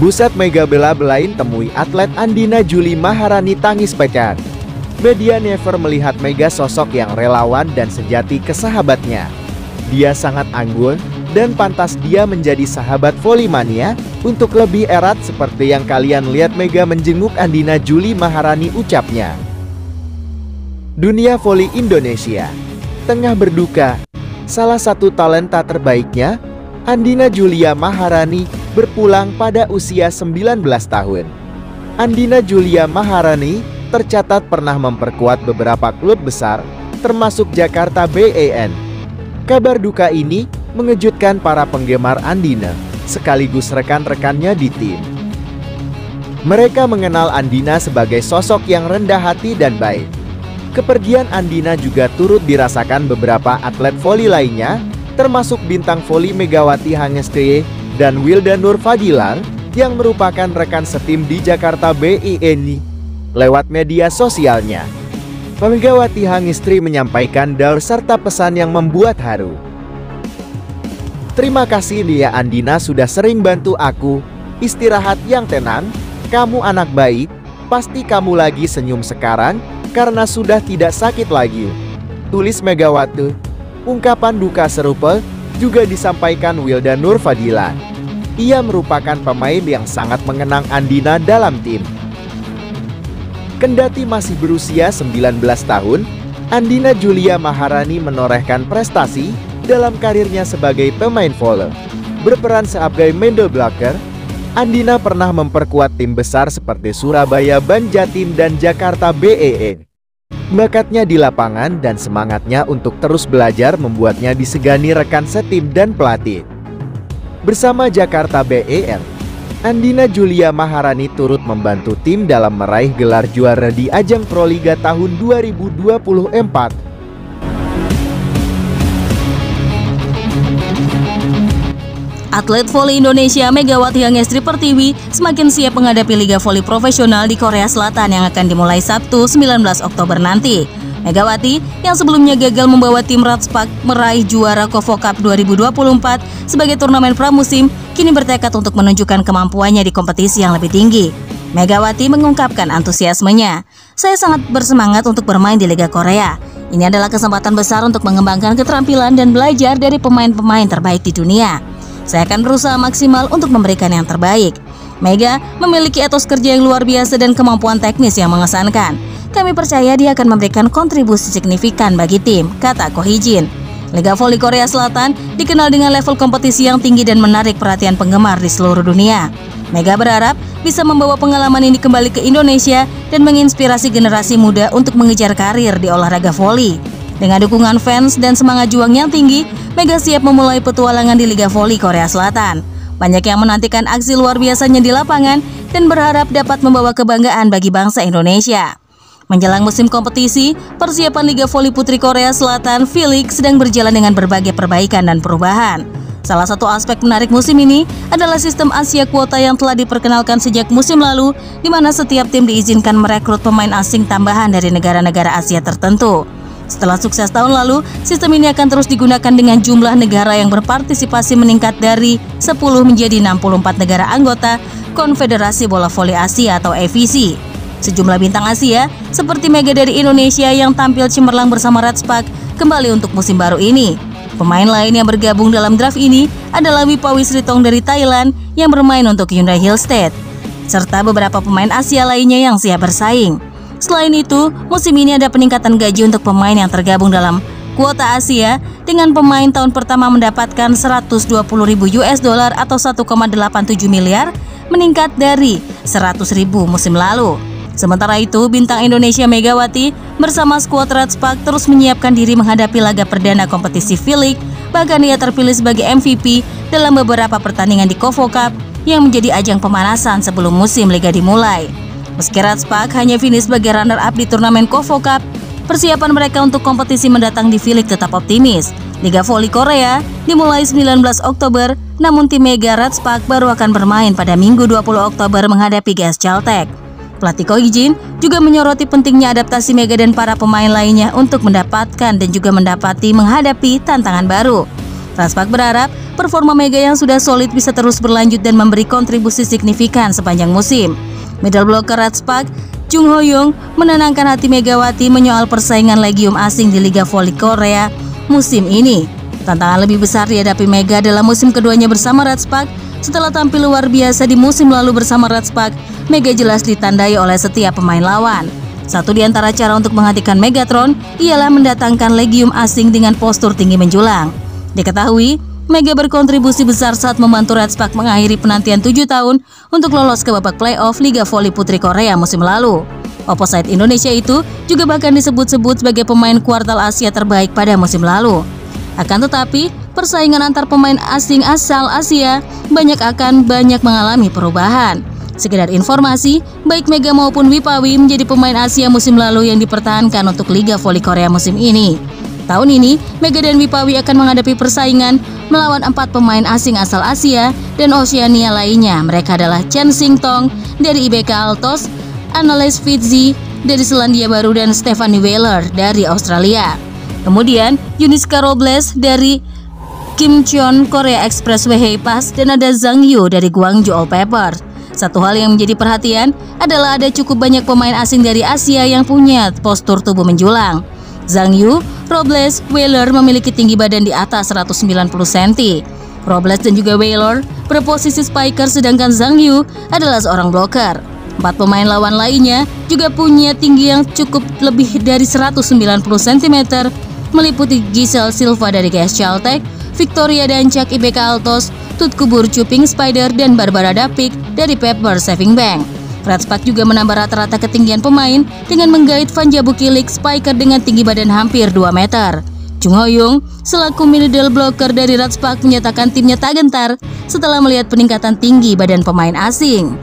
Buset mega bela-belain temui atlet Andina Juli Maharani tangis pekan. Media never melihat Mega sosok yang relawan dan sejati ke sahabatnya. Dia sangat anggun dan pantas dia menjadi sahabat volley-mania untuk lebih erat seperti yang kalian lihat Mega menjenguk Andina Juli Maharani, ucapnya. Dunia voli Indonesia tengah berduka. Salah satu talenta terbaiknya, Andina Julia Maharani, berpulang pada usia 19 tahun. Andina Julia Maharani tercatat pernah memperkuat beberapa klub besar, termasuk Jakarta BEN. Kabar duka ini mengejutkan para penggemar Andina, sekaligus rekan-rekannya di tim. Mereka mengenal Andina sebagai sosok yang rendah hati dan baik. Kepergian Andina juga turut dirasakan beberapa atlet voli lainnya, termasuk bintang voli Megawati Hangestri dan Wilda Nur Fadilar yang merupakan rekan setim di Jakarta BEN. Lewat media sosialnya, Megawati Hangestri menyampaikan daur serta pesan yang membuat haru. Terima kasih Nia Andina sudah sering bantu aku. Istirahat yang tenang, kamu anak baik, pasti kamu lagi senyum sekarang karena sudah tidak sakit lagi, tulis Megawati. Ungkapan duka serupa juga disampaikan Wilda Nur Fadilar. Ia merupakan pemain yang sangat mengenang Andina dalam tim. Kendati masih berusia 19 tahun, Andina Julia Maharani menorehkan prestasi dalam karirnya sebagai pemain voli. Berperan sebagai middle blocker, Andina pernah memperkuat tim besar seperti Surabaya Banjatim dan Jakarta BEN. Bakatnya di lapangan dan semangatnya untuk terus belajar membuatnya disegani rekan setim dan pelatih. Bersama Jakarta BEN, Andina Julia Maharani turut membantu tim dalam meraih gelar juara di ajang Proliga tahun 2024. Atlet voli Indonesia Megawati Hangestri Pertiwi semakin siap menghadapi Liga Voli Profesional di Korea Selatan yang akan dimulai Sabtu 19 Oktober nanti. Megawati yang sebelumnya gagal membawa tim Ratspak meraih juara KOFO Cup 2024 sebagai turnamen pramusim, kini bertekad untuk menunjukkan kemampuannya di kompetisi yang lebih tinggi. Megawati mengungkapkan antusiasmenya. Saya sangat bersemangat untuk bermain di Liga Korea. Ini adalah kesempatan besar untuk mengembangkan keterampilan dan belajar dari pemain-pemain terbaik di dunia. Saya akan berusaha maksimal untuk memberikan yang terbaik. Mega memiliki etos kerja yang luar biasa dan kemampuan teknis yang mengesankan. Kami percaya dia akan memberikan kontribusi signifikan bagi tim, kata Ko Hee-jin. Liga Voli Korea Selatan dikenal dengan level kompetisi yang tinggi dan menarik perhatian penggemar di seluruh dunia. Mega berharap bisa membawa pengalaman ini kembali ke Indonesia dan menginspirasi generasi muda untuk mengejar karir di olahraga voli. Dengan dukungan fans dan semangat juang yang tinggi, Mega siap memulai petualangan di Liga Voli Korea Selatan. Banyak yang menantikan aksi luar biasanya di lapangan dan berharap dapat membawa kebanggaan bagi bangsa Indonesia. Menjelang musim kompetisi, persiapan Liga Voli Putri Korea Selatan V-League sedang berjalan dengan berbagai perbaikan dan perubahan. Salah satu aspek menarik musim ini adalah sistem Asia kuota yang telah diperkenalkan sejak musim lalu, di mana setiap tim diizinkan merekrut pemain asing tambahan dari negara-negara Asia tertentu. Setelah sukses tahun lalu, sistem ini akan terus digunakan dengan jumlah negara yang berpartisipasi meningkat dari 10 menjadi 64 negara anggota Konfederasi Bola Voli Asia atau AVC. Sejumlah bintang Asia seperti Mega dari Indonesia yang tampil cemerlang bersama Ratspak kembali untuk musim baru ini. Pemain lain yang bergabung dalam draft ini adalah Wipawi Sritong dari Thailand yang bermain untuk Hyundai Hillstead, serta beberapa pemain Asia lainnya yang siap bersaing. Selain itu, musim ini ada peningkatan gaji untuk pemain yang tergabung dalam kuota Asia, dengan pemain tahun pertama mendapatkan 120.000 US dollar atau 1,87 miliar, meningkat dari 100.000 musim lalu. Sementara itu, bintang Indonesia Megawati bersama skuad Ratspak terus menyiapkan diri menghadapi laga perdana kompetisi V-League. Bahkan ia terpilih sebagai MVP dalam beberapa pertandingan di KOFO Cup yang menjadi ajang pemanasan sebelum musim liga dimulai. Meski Ratspak hanya finish sebagai runner-up di turnamen KOFO Cup, persiapan mereka untuk kompetisi mendatang di V-League tetap optimis. Liga Voli Korea dimulai 19 Oktober, namun tim Mega Ratspak baru akan bermain pada Minggu 20 Oktober menghadapi GS Caltech. Pelatih Ko Hee-jin juga menyoroti pentingnya adaptasi Mega dan para pemain lainnya untuk mendapatkan dan juga mendapati menghadapi tantangan baru. Ratspak berharap performa Mega yang sudah solid bisa terus berlanjut dan memberi kontribusi signifikan sepanjang musim. Middle blocker Ratchpak, Chung Ho-young menenangkan hati Megawati menyoal persaingan legium asing di Liga Voli Korea musim ini. Tantangan lebih besar dihadapi Mega dalam musim keduanya bersama Ratchpak. Setelah tampil luar biasa di musim lalu bersama Ratchpak, Mega jelas ditandai oleh setiap pemain lawan. Satu di antara cara untuk menghentikan Megatron ialah mendatangkan legium asing dengan postur tinggi menjulang. Diketahui, Mega berkontribusi besar saat membantu Ratchpak mengakhiri penantian 7 tahun untuk lolos ke babak playoff Liga Voli Putri Korea musim lalu. Opposite Indonesia itu juga bahkan disebut-sebut sebagai pemain kuartal Asia terbaik pada musim lalu. Akan tetapi, persaingan antar pemain asing asal Asia banyak mengalami perubahan. Sekedar informasi, baik Mega maupun Wipawi menjadi pemain Asia musim lalu yang dipertahankan untuk Liga Voli Korea musim ini. Tahun ini, Mega dan Wipawi akan menghadapi persaingan melawan 4 pemain asing asal Asia dan Oseania lainnya. Mereka adalah Chen Xingtong dari IBK Altos, Annalise Fitzi dari Selandia Baru, dan Stephanie Wheeler dari Australia. Kemudian, Yuniska Robles dari Kimcheon Korea Express Wehei Pass, dan ada Zhang Yu dari Gwangju All Pepper. Satu hal yang menjadi perhatian adalah ada cukup banyak pemain asing dari Asia yang punya postur tubuh menjulang. Zhang Yu, Robles, Wheeler memiliki tinggi badan di atas 190 cm. Robles dan juga Wheeler berposisi spiker, sedangkan Zhang Yu adalah seorang blocker. 4 pemain lawan lainnya juga punya tinggi yang cukup lebih dari 190 cm, meliputi Giselle Silva dari GS Caltech, Victoria Dancak IBK Altos, Tutkubur Cuping Spider, dan Barbara Dapik dari Pepper Saving Bank. Ratchpak juga menambah rata-rata ketinggian pemain dengan menggait Vanjabu Kilik, spiker dengan tinggi badan hampir 2 meter. Chung Ho-young selaku middle blocker dari Ratchpak menyatakan timnya tak gentar setelah melihat peningkatan tinggi badan pemain asing.